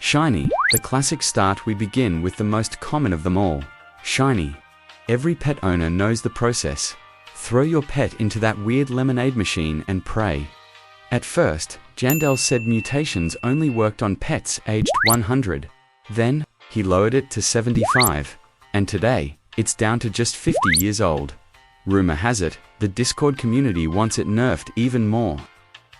Shiny, the classic start. We begin with the most common of them all. Shiny. Every pet owner knows the process. Throw your pet into that weird lemonade machine and pray. At first, Jandel said mutations only worked on pets aged 100. Then, he lowered it to 75. And today, it's down to just 50 years old. Rumor has it, the Discord community wants it nerfed even more.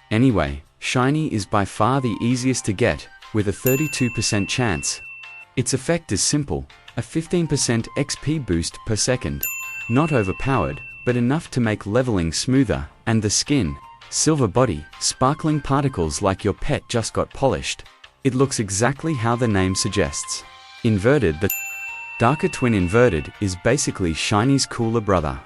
Anyway, Shiny is by far the easiest to get, with a 32% chance. Its effect is simple, a 15% XP boost per second. Not overpowered, but enough to make leveling smoother, and the skin, silver body, sparkling particles like your pet just got polished. It looks exactly how the name suggests. Inverted. The darker twin inverted is basically Shiny's cooler brother.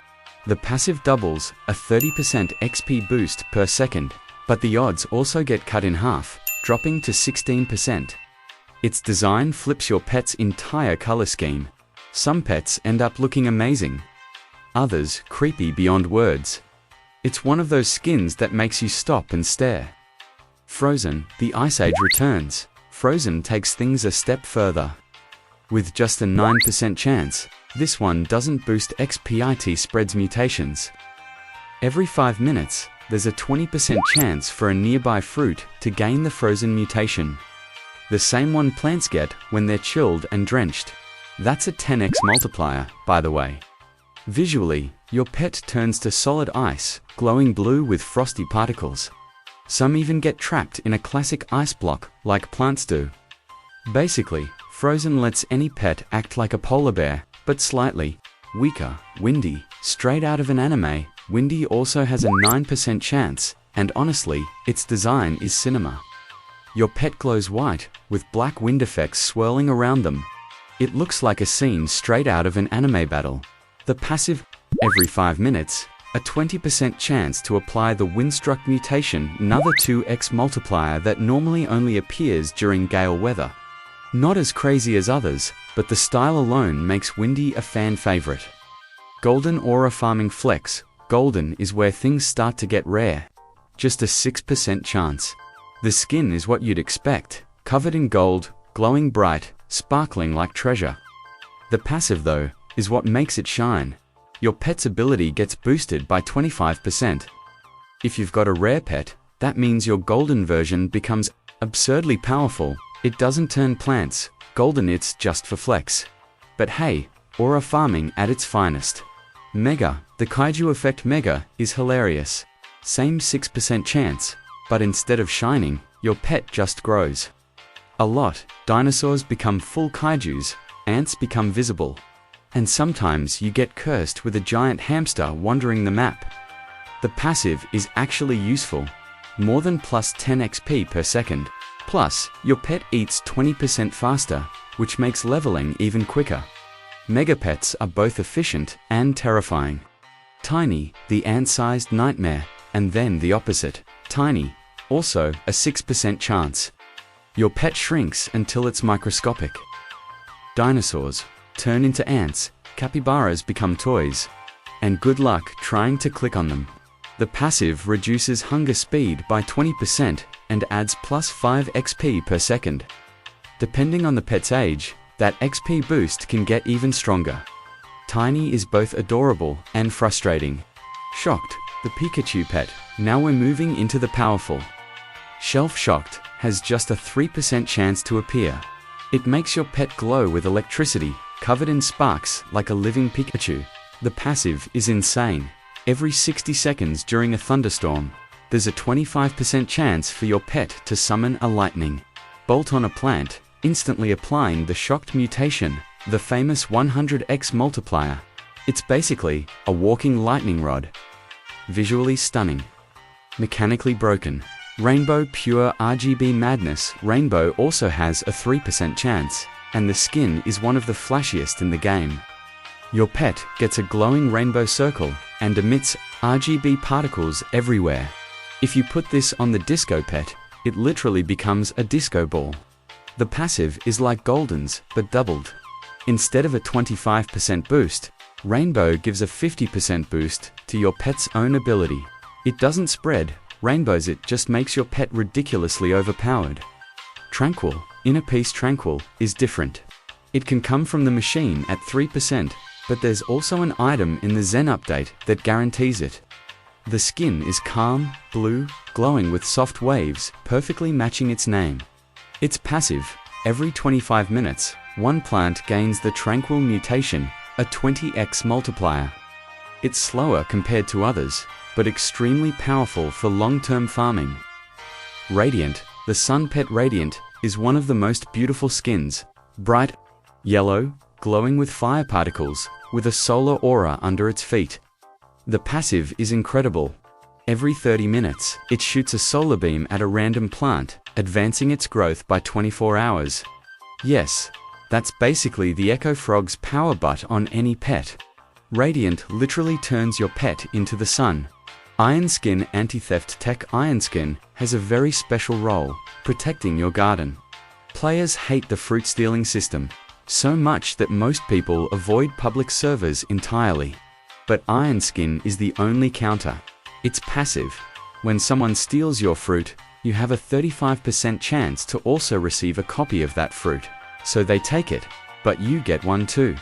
The passive doubles a 30% XP boost per second, but the odds also get cut in half, dropping to 16%. Its design flips your pet's entire color scheme. Some pets end up looking amazing. Others creepy beyond words. It's one of those skins that makes you stop and stare. Frozen, the Ice Age returns. Frozen takes things a step further. With just a 9% chance, this one doesn't boost XP, it spreads mutations. Every 5 minutes, there's a 20% chance for a nearby fruit to gain the frozen mutation. The same one plants get when they're chilled and drenched. That's a 10x multiplier, by the way. Visually, your pet turns to solid ice, glowing blue with frosty particles. Some even get trapped in a classic ice block, like plants do. Basically, Frozen lets any pet act like a polar bear, but slightly weaker. Windy, straight out of an anime, Windy also has a 9% chance, and honestly, its design is cinema. Your pet glows white, with black wind effects swirling around them. It looks like a scene straight out of an anime battle. The passive, every 5 minutes, a 20% chance to apply the windstruck mutation, another 2x multiplier that normally only appears during gale weather. Not as crazy as others, but the style alone makes Windy a fan favorite. Golden Aura Farming Flex. Golden is where things start to get rare. Just a 6% chance. The skin is what you'd expect, covered in gold, glowing bright, sparkling like treasure. The passive, though, is what makes it shine. Your pet's ability gets boosted by 25%. If you've got a rare pet, that means your golden version becomes absurdly powerful. It doesn't turn plants, golden, it's just for flex. But hey, aura farming at its finest. Mega, the kaiju effect Mega is hilarious. Same 6% chance, but instead of shining, your pet just grows. A lot, dinosaurs become full kaijus, ants become visible. And sometimes you get cursed with a giant hamster wandering the map. The passive is actually useful. More than plus 10 XP per second. Plus, your pet eats 20% faster, which makes leveling even quicker. Mega pets are both efficient and terrifying. Tiny, the ant-sized nightmare, and then the opposite, Tiny, also a 6% chance. Your pet shrinks until it's microscopic. Dinosaurs turn into ants, capybaras become toys. And good luck trying to click on them. The passive reduces hunger speed by 20% and adds plus 5 XP per second. Depending on the pet's age, that XP boost can get even stronger. Tiny is both adorable and frustrating. Shocked, the Pikachu pet. Now we're moving into the powerful. Shelf Shocked has just a 3% chance to appear. It makes your pet glow with electricity, covered in sparks like a living Pikachu. The passive is insane. Every 60 seconds during a thunderstorm, there's a 25% chance for your pet to summon a lightning bolt on a plant, instantly applying the shocked mutation, the famous 100x multiplier. It's basically a walking lightning rod. Visually stunning. Mechanically broken. Rainbow Pure RGB Madness. Rainbow also has a 3% chance, and the skin is one of the flashiest in the game. Your pet gets a glowing rainbow circle and emits RGB particles everywhere. If you put this on the disco pet, it literally becomes a disco ball. The passive is like Golden's, but doubled. Instead of a 25% boost, Rainbow gives a 50% boost to your pet's own ability. It doesn't spread, rainbows, it just makes your pet ridiculously overpowered. Tranquil, Inner Peace Tranquil is different. It can come from the machine at 3%, but there's also an item in the Zen update that guarantees it. The skin is calm, blue, glowing with soft waves, perfectly matching its name. It's passive. Every 25 minutes, one plant gains the Tranquil mutation, a 20x multiplier. It's slower compared to others, but extremely powerful for long-term farming. Radiant, the Sun Pet Radiant, is one of the most beautiful skins. Bright yellow, glowing with fire particles, with a solar aura under its feet. The passive is incredible. Every 30 minutes, it shoots a solar beam at a random plant, advancing its growth by 24 hours. Yes, that's basically the Echo Frog's power butt on any pet. Radiant literally turns your pet into the sun. Iron Skin Anti-Theft Tech Iron Skin has a very special role, protecting your garden. Players hate the fruit stealing system, so much that most people avoid public servers entirely. But Iron Skin is the only counter. It's passive. When someone steals your fruit, you have a 35% chance to also receive a copy of that fruit. So they take it, but you get one too.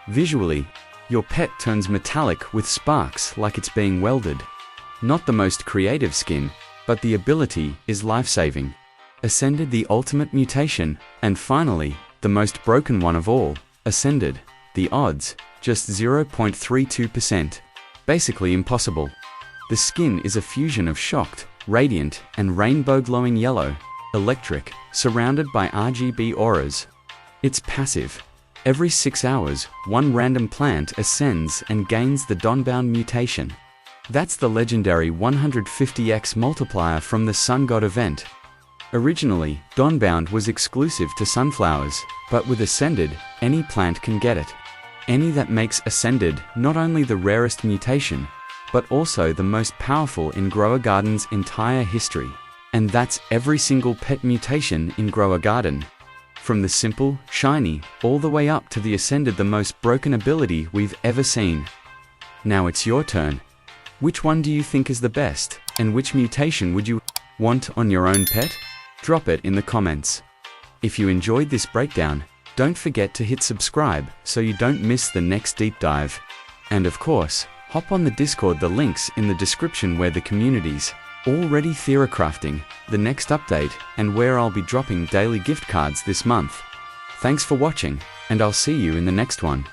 Visually, your pet turns metallic with sparks like it's being welded. Not the most creative skin, but the ability is life-saving. Ascended, the ultimate mutation, and finally, the most broken one of all, Ascended. The odds, just 0.32%. Basically impossible. The skin is a fusion of shocked, radiant, and rainbow glowing yellow, electric, surrounded by RGB auras. It's passive. Every 6 hours, one random plant ascends and gains the Dawnbound mutation. That's the legendary 150x multiplier from the Sun God event. Originally, Dawnbound was exclusive to sunflowers, but with Ascended, any plant can get it. Any that makes Ascended not only the rarest mutation, but also the most powerful in Grower Garden's entire history. And that's every single pet mutation in Grower Garden. From the simple, shiny, all the way up to the Ascended, the most broken ability we've ever seen. Now it's your turn. Which one do you think is the best, and which mutation would you want on your own pet? Drop it in the comments. If you enjoyed this breakdown, don't forget to hit subscribe so you don't miss the next deep dive. And of course, hop on the Discord, the link's in the description, where the community's already theorycrafting the next update and where I'll be dropping daily gift cards this month. Thanks for watching, and I'll see you in the next one.